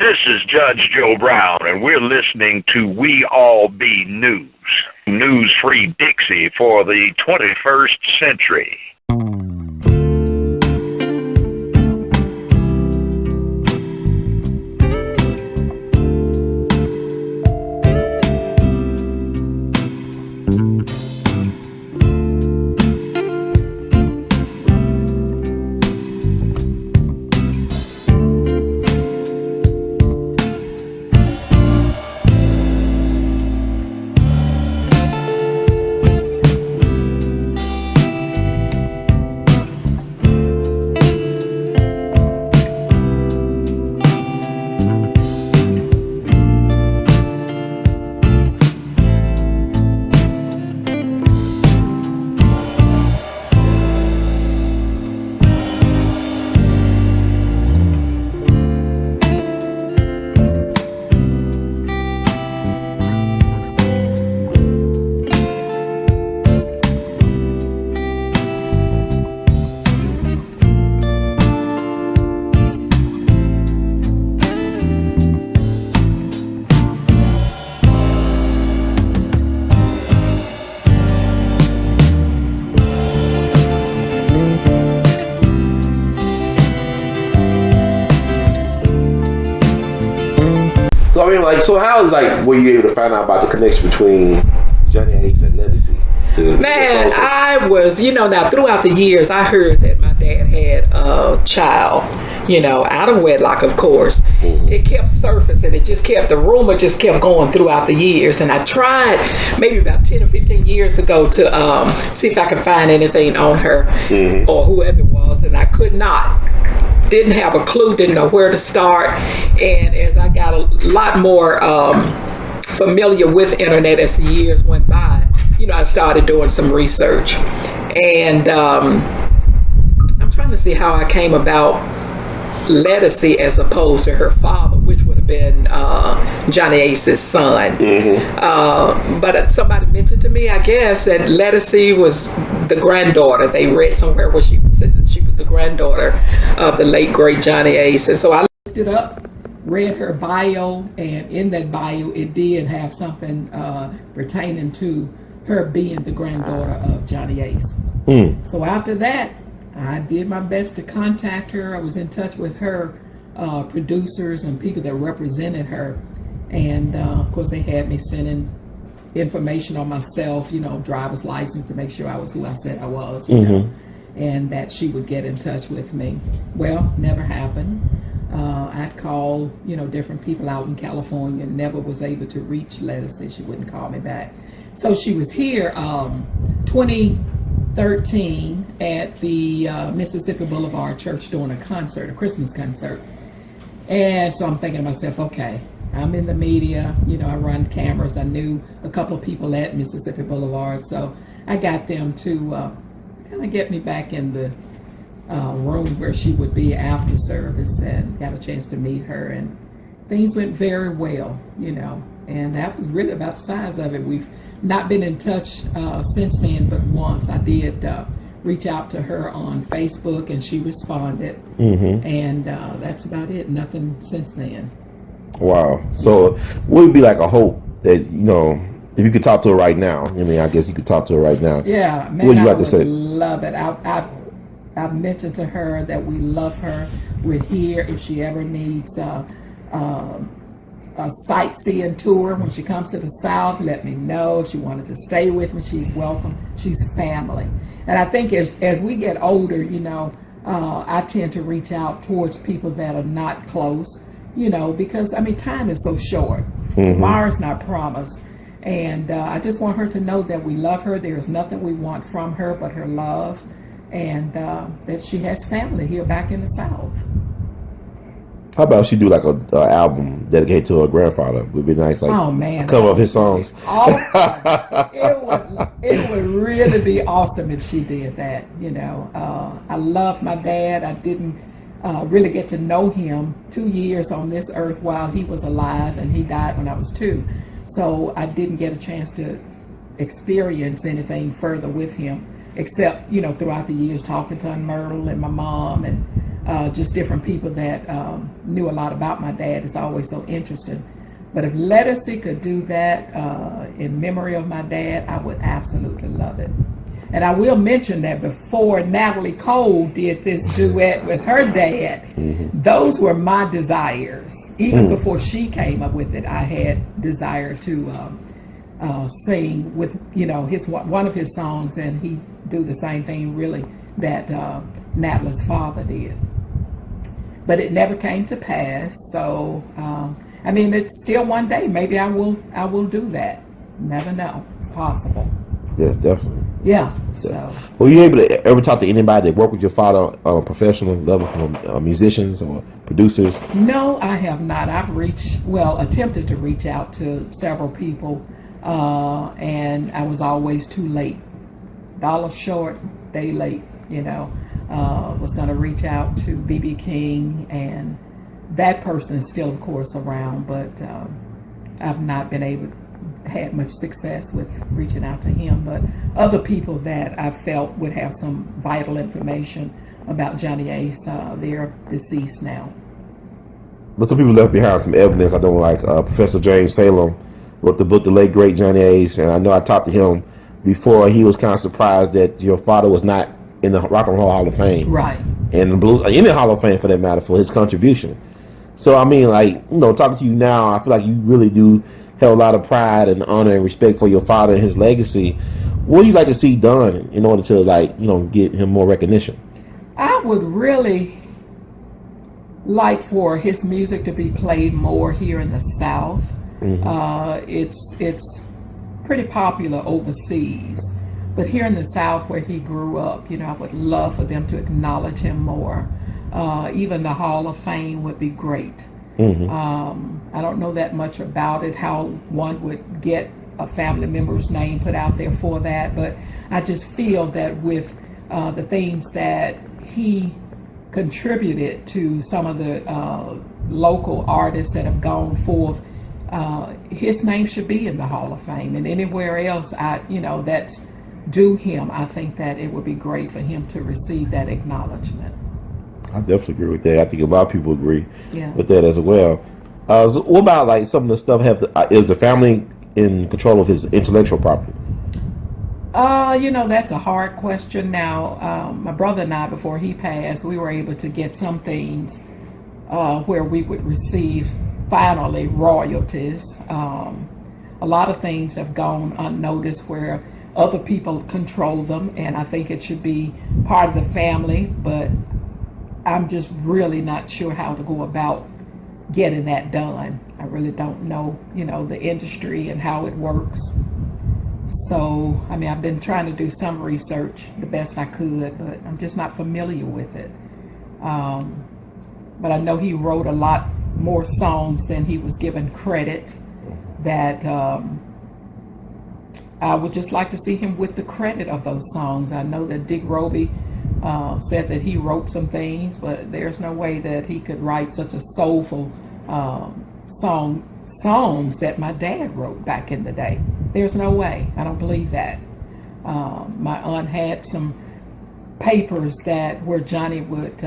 This is Judge Joe Brown, and we're listening to We All Be News. News-free Dixie for the 21st century. I mean, like, so how is, like, were you able to find out about the connection between Johnny Ace and Ledisi? Man, I was, now throughout the years, I heard that my dad had a child, out of wedlock, of course. Mm-hmm. It kept surfacing. The rumor just kept going throughout the years. And I tried maybe about 10 or 15 years ago to see if I could find anything on her or whoever it was, and I could not. Didn't have a clue, didn't know where to start. And as I got a lot more familiar with internet as the years went by, I started doing some research. And I'm trying to see how I came about Ledisi as opposed to her father, which would have been Johnny Ace's son. Mm-hmm. But somebody mentioned to me, I guess, that Ledisi was the granddaughter. They read somewhere where she said that she was the granddaughter of the late, great Johnny Ace. And so I looked it up, read her bio, and in that bio, it did have something pertaining to her being the granddaughter of Johnny Ace. Mm. So after that, I did my best to contact her. I was in touch with her producers and people that represented her. And of course, they had me sending information on myself, driver's license to make sure I was who I said I was, and that she would get in touch with me. Well, never happened. I'd call, different people out in California, never was able to reach Ledisi. She wouldn't call me back. So she was here 2013 at the Mississippi Boulevard Church doing a Christmas concert. And so I'm thinking to myself, okay, I'm in the media, I run cameras. I knew a couple of people at Mississippi Boulevard, so I got them to kind of get me back in the room where she would be after service, and got a chance to meet her, and things went very well, and that was really about the size of it. We've not been in touch since then, but once I did reach out to her on Facebook, and she responded, and that's about it. Nothing since then. Wow. So what would be like a hope that, if you could talk to her right now? I mean, I guess you could talk to her right now. Yeah, man, what would you like to say? Love it. I've mentioned to her that we love her. We're here if she ever needs a sightseeing tour. When she comes to the South, let me know. If she wanted to stay with me, she's welcome. She's family. And I think as we get older, I tend to reach out towards people that are not close, because, time is so short. Tomorrow's not promised. And I just want her to know that we love her. There is nothing we want from her but her love, and that she has family here back in the South. How about she do like a album dedicated to her grandfather? Would be nice, like a cover of his songs. Awesome. it would really be awesome if she did that. I love my dad. I didn't really get to know him 2 years on this earth while he was alive, and he died when I was 2. So I didn't get a chance to experience anything further with him, except throughout the years talking to Aunt Myrtle and my mom and just different people that knew a lot about my dad is always so interesting. But if Ledisi could do that in memory of my dad, I would absolutely love it. And I will mention that before Natalie Cole did this duet with her dad, those were my desires. Even before she came up with it, I had desire to sing with, one of his songs, and he do the same thing really that Natalie's father did. But it never came to pass. So it's still one day. Maybe I will do that. Never know. It's possible. Yes, definitely. Yeah. So. Were you able to ever talk to anybody that worked with your father on a professional level, from musicians or producers? No, I have not. I've attempted to reach out to several people, and I was always too late. Dollar short, day late. Was going to reach out to B.B. King, and that person is still, of course, around, but I've not been had much success with reaching out to him. But other people that I felt would have some vital information about Johnny Ace, they're deceased now. But some people left behind some evidence. I know, like Professor James Salem wrote the book, The Late Great Johnny Ace, and I know I talked to him before. He was kind of surprised that your father was not in the Rock and Roll Hall of Fame, right? And the blues, in the Hall of Fame for that matter, for his contribution. So talking to you now, I feel like you really do have a lot of pride and honor and respect for your father and his legacy. What would you like to see done in order to get him more recognition? I would really like for his music to be played more here in the South. It's pretty popular overseas, but here in the South where he grew up, I would love for them to acknowledge him more. Even the Hall of Fame would be great. I don't know that much about it, how one would get a family member's name put out there for that, but I just feel that with the things that he contributed to some of the local artists that have gone forth, his name should be in the Hall of Fame, and anywhere else that's due him. I think that it would be great for him to receive that acknowledgement. I definitely agree with that. I think a lot of people agree Yeah. with that as well. So what about some of the stuff? Is the family in control of his intellectual property? That's a hard question. Now, my brother and I, before he passed, we were able to get some things where we would receive finally royalties. A lot of things have gone unnoticed where other people control them, and I think it should be part of the family, but I'm just really not sure how to go about getting that done. I really don't know, the industry and how it works. So, I've been trying to do some research the best I could, but I'm just not familiar with it. But I know he wrote a lot more songs than he was given credit, that I would just like to see him with the credit of those songs. I know that Dick Roby said that he wrote some things, but there's no way that he could write such a soulful songs that my dad wrote back in the day. There's no way. I don't believe that. My aunt had some papers where Johnny would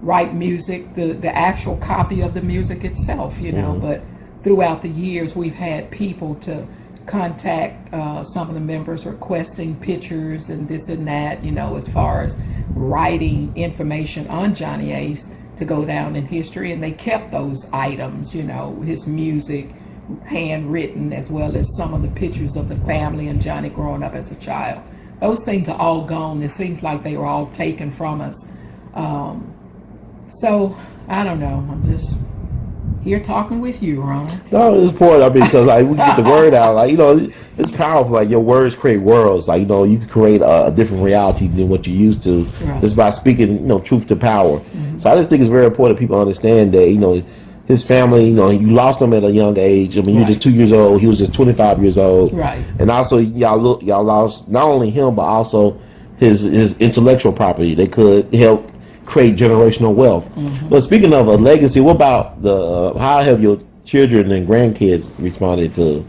write music, the actual copy of the music itself, but throughout the years we've had people to contact some of the members requesting pictures and this and that, as far as writing information on Johnny Ace to go down in history, and they kept those items, his music handwritten, as well as some of the pictures of the family and Johnny growing up as a child. Those things are all gone. It seems like they were all taken from us. So I don't know. I'm just here talking with you, Ron. No, it's important. Because we get the word out. It's powerful. Your words create worlds. You can create a different reality than what you're used to, right, just by speaking, truth to power. So I just think it's very important people understand that, his family, you lost him at a young age. You were just 2 years old. He was just 25 years old. Right. And also, y'all lost not only him, but also his intellectual property. They could help create generational wealth. But speaking of a legacy, what about how have your children and grandkids responded to?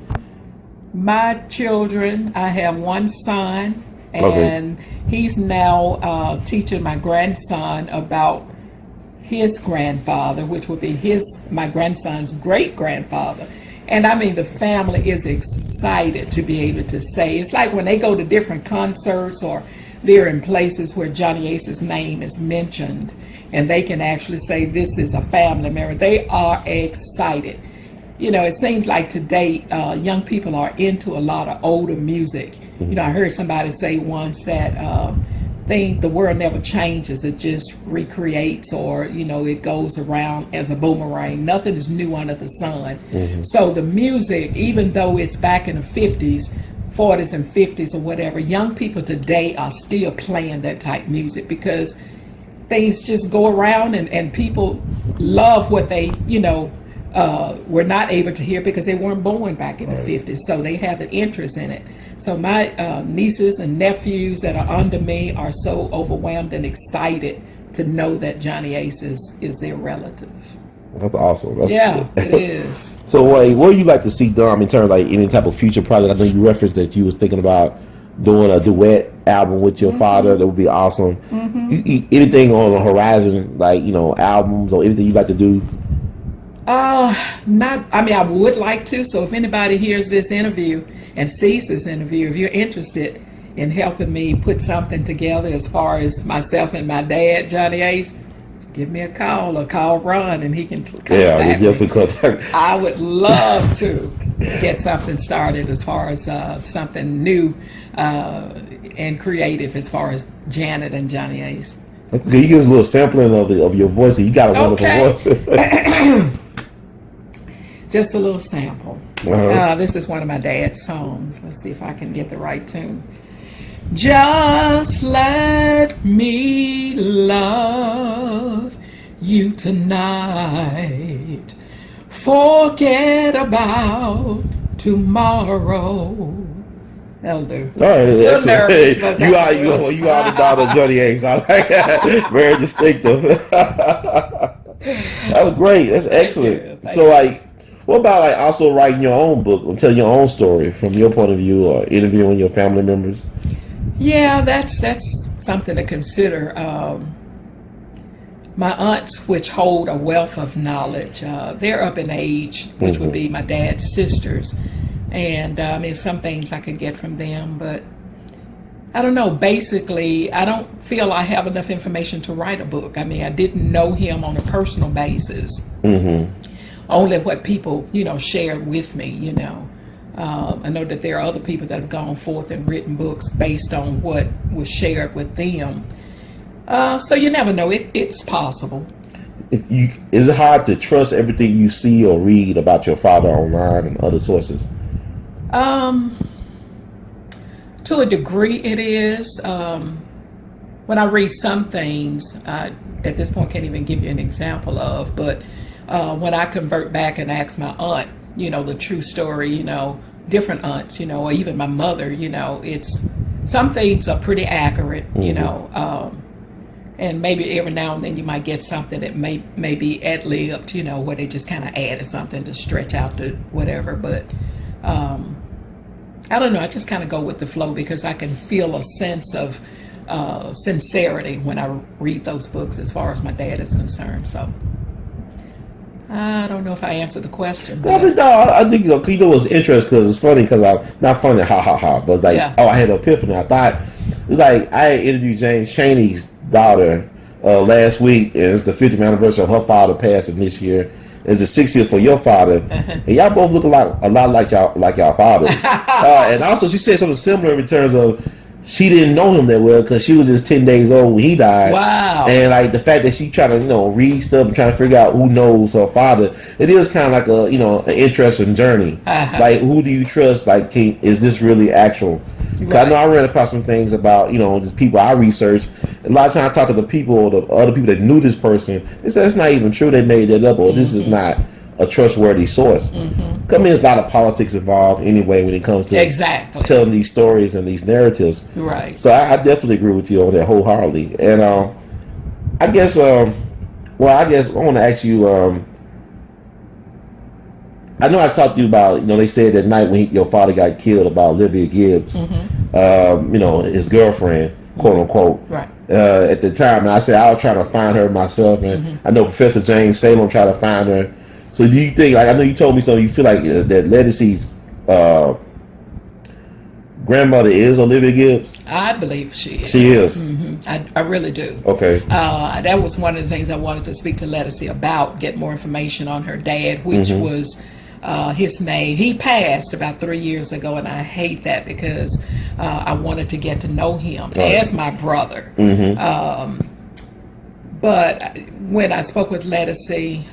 My children, I have one son, and he's now teaching my grandson about his grandfather, which would be my grandson's great grandfather. And I mean, the family is excited to be able to say, it's like when they go to different concerts or they're in places where Johnny Ace's name is mentioned and they can actually say this is a family member. They are excited. You know, it seems like today young people are into a lot of older music. You know, I heard somebody say once that the world never changes, it just recreates, or you know, it goes around as a boomerang. Nothing is new under the sun. So the music, even though it's back in the 50s, 40s and 50s or whatever, young people today are still playing that type music because things just go around and people love what they, you know, were not able to hear because they weren't born back in the 50s, so they have an interest in it. So my nieces and nephews that are under me are so overwhelmed and excited to know that Johnny Ace is their relative. That's awesome. That's it is. So what would you like to see done in terms of like any type of future project? I know you referenced that you was thinking about doing a duet album with your father. That would be awesome. Anything on the horizon, like, you know, albums or anything you'd like to do? I would like to. So if anybody hears this interview and sees this interview, if you're interested in helping me put something together as far as myself and my dad, Johnny Ace, give me a call or call Ron and he can contact me. I would love to get something started as far as something new and creative as far as Janet and Johnny Ace. Okay, you give us a little sampling of your voice. You got a wonderful voice. Just a little sample. This is one of my dad's songs. Let's see if I can get the right tune. Just let me love you tonight. Forget about tomorrow. That'll do. All right, you are the daughter of Johnny Ace. I like that. Very distinctive. That was great. That's excellent. So, like, what about like also writing your own book or telling your own story from your point of view, or interviewing your family members? Yeah, that's something to consider. My aunts, which hold a wealth of knowledge, they're up in age, which would be my dad's sisters. And I mean, some things I could get from them, but I don't know. Basically, I don't feel I have enough information to write a book. I mean, I didn't know him on a personal basis. Only what people, you know, shared with me, you know. I know that there are other people that have gone forth and written books based on what was shared with them. So you never know. It's possible. Is it hard to trust everything you see or read about your father online and other sources? To a degree, it is. When I read some things, I, at this point, can't even give you an example of, but when I convert back and ask my aunt, you know, the true story, you know, different aunts, you know, or even my mother, you know, it's, some things are pretty accurate, you know, and maybe every now and then you might get something that may be ad-libbed, you know, where they just kind of added something to stretch out to whatever, but I don't know, I just kind of go with the flow because I can feel a sense of sincerity when I read those books as far as my dad is concerned, so. I don't know if I answered the question. Well, I think you know it's interesting because it's funny because I'm not funny, but like, I had an epiphany. I thought it's like I interviewed James Chaney's daughter last week, and it's the 50th anniversary of her father passing this year. It's the 60th for your father, and y'all both look a lot like y'all fathers. And also, she said something similar in terms of she didn't know him that well because she was just 10 days old when he died. Wow. And like the fact that she trying to, you know, read stuff and trying to figure out who knows her father, it is kind of like a, you know, an interesting journey. Like, who do you trust? Like, is this really actual? Because I know I ran across some things about, you know, just people I researched. A lot of times I talk to the people, the other people that knew this person. They said it's not even true. They made that up, or this is not a trustworthy source. I mean, there's a lot of politics involved anyway when it comes to telling these stories and these narratives. Right. So I definitely agree with you on that wholeheartedly. And I guess, I want to ask you. I know I talked to you about, you know, they said that night when your father got killed about Olivia Gibbs, you know, his girlfriend, quote unquote. Right. at the time. And I said I was trying to find her myself, and I know Professor James Salem tried to find her. So do you think, like, I know you told me something, you feel like that Ledisi's grandmother is Olivia Gibbs? I believe she is. She is. I really do. Okay. That was one of the things I wanted to speak to Ledisi about, get more information on her dad, which was his name. He passed about 3 years ago, and I hate that because I wanted to get to know him as my brother. But when I spoke with Ledisi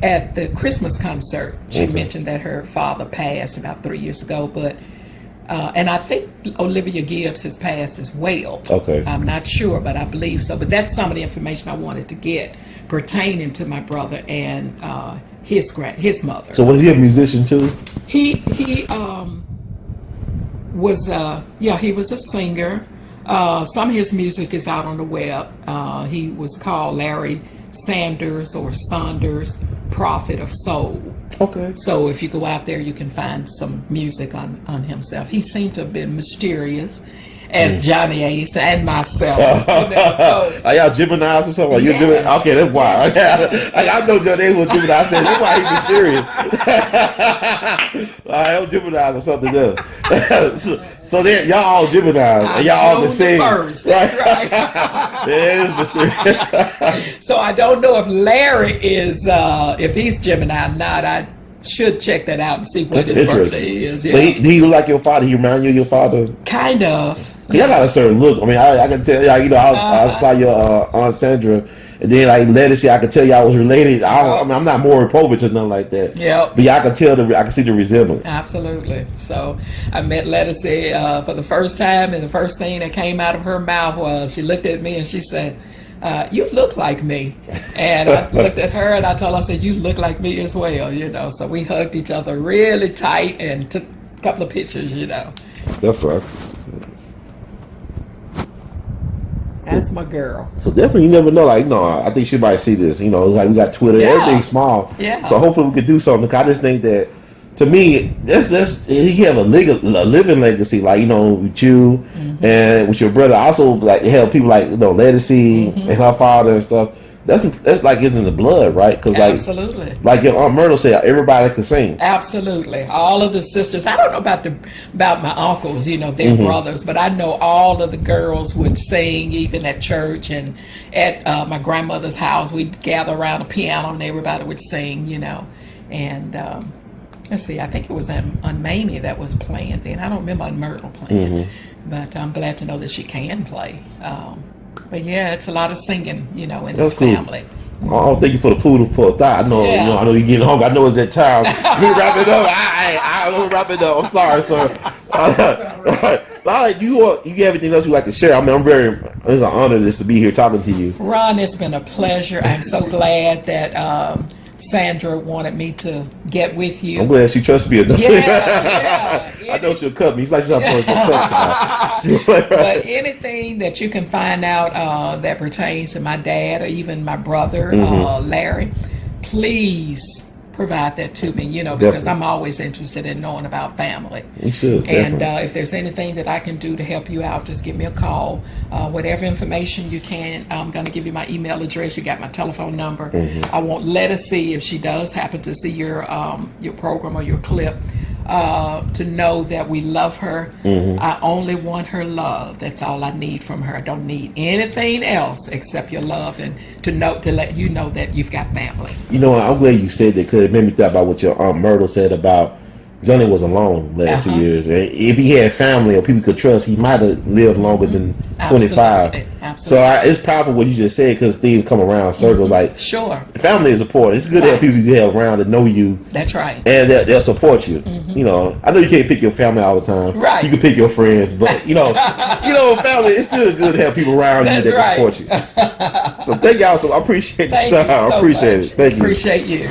at the Christmas concert, she mentioned that her father passed about 3 years ago, but and I think Olivia Gibbs has passed as well. Okay. I'm not sure, but I believe so. But that's some of the information I wanted to get pertaining to my brother and his mother. So was he a musician too? He was he was a singer. Some of his music is out on the web. He was called Larry Sanders or Saunders, Prophet of Soul. Okay. So if you go out there, you can find some music on himself. He seemed to have been mysterious, as Johnny Ace and myself. So, are y'all Geminis or something? Yes. You're Gemini? Okay, that's why. I know Johnny Ace was Gemini. I said that's why he's mysterious. I am Geminis or something else. so then y'all all Geminis. And y'all all the same. First, that's right. It is mysterious. So I don't know if Larry is if he's Gemini or not. I should check that out and see what his birthday is. Yeah. But he look like your father? He remind you of your father? Kind of. Y'all got a certain look. I mean, I can tell. Like, you know, I saw your Aunt Sandra, and then like Ledisi, I could tell y'all was related. I mean, I'm not Maury Povich or nothing like that. Yeah. But y'all can tell I can see the resemblance. Absolutely. So I met Ledisi for the first time, and the first thing that came out of her mouth was she looked at me and she said, "You look like me." And I looked at her and I told her, I said, "You look like me as well," you know. So we hugged each other really tight and took a couple of pictures, you know. That's right. That's my girl. So definitely, you never know. Like, you know, I think she might see this. You know, like we got Twitter, everything's small. Yeah. So hopefully we could do something. I just think that, to me, he have a living legacy. Like, you know, with you and with your brother. Also, like help people like, you know, Ledisi and her father and stuff. That's like it's in the blood, right? Because absolutely, like your Aunt Myrtle said, everybody can sing. Absolutely, all of the sisters. I don't know about my uncles, you know, their brothers, but I know all of the girls would sing, even at church and at my grandmother's house. We'd gather around a piano and everybody would sing, you know. And let's see, I think it was on Mamie that was playing then. I don't remember on Myrtle playing, but I'm glad to know that she can play. But yeah, it's a lot of singing, you know, in this family. Oh, thank you for the food for thought. I know, you know, I know you're getting hungry. I know it's that time. We wrap it up. I wrap it up. I'm sorry, sir. All right, you have anything else you'd like to share? I mean, it's an honor to be here talking to you. Ron, it's been a pleasure. I'm so glad that Sandra wanted me to get with you. I'm glad she trusts me enough. Yeah. I know she'll cut me. It's like she's not going to cut. But anything that you can find out that pertains to my dad or even my brother, Larry, please provide that to me, you know, because I'm always interested in knowing about family. You should. And if there's anything that I can do to help you out, just give me a call. Whatever information you can, I'm going to give you my email address. You got my telephone number. I want Ledisi, if she does happen to see your program or your clip, to know that we love her. I only want her love. That's all I need from her. I don't need anything else except your love, and to let you know that you've got family. You know, I'm glad you said that, because it made me think about what your Aunt Myrtle said about Johnny was alone last 2 years. And if he had family or people could trust, he might have lived longer than 25. Absolutely. So it's powerful what you just said, because things come around circles. Like, sure, family is important. It's good to have people you have around that know you. That's right. And they'll support you. You know, I know you can't pick your family all the time. Right. You can pick your friends, but you know, family. It's still good to have people around you that can support you. So thank y'all. So I appreciate the time. I appreciate it. Thank you. Appreciate you.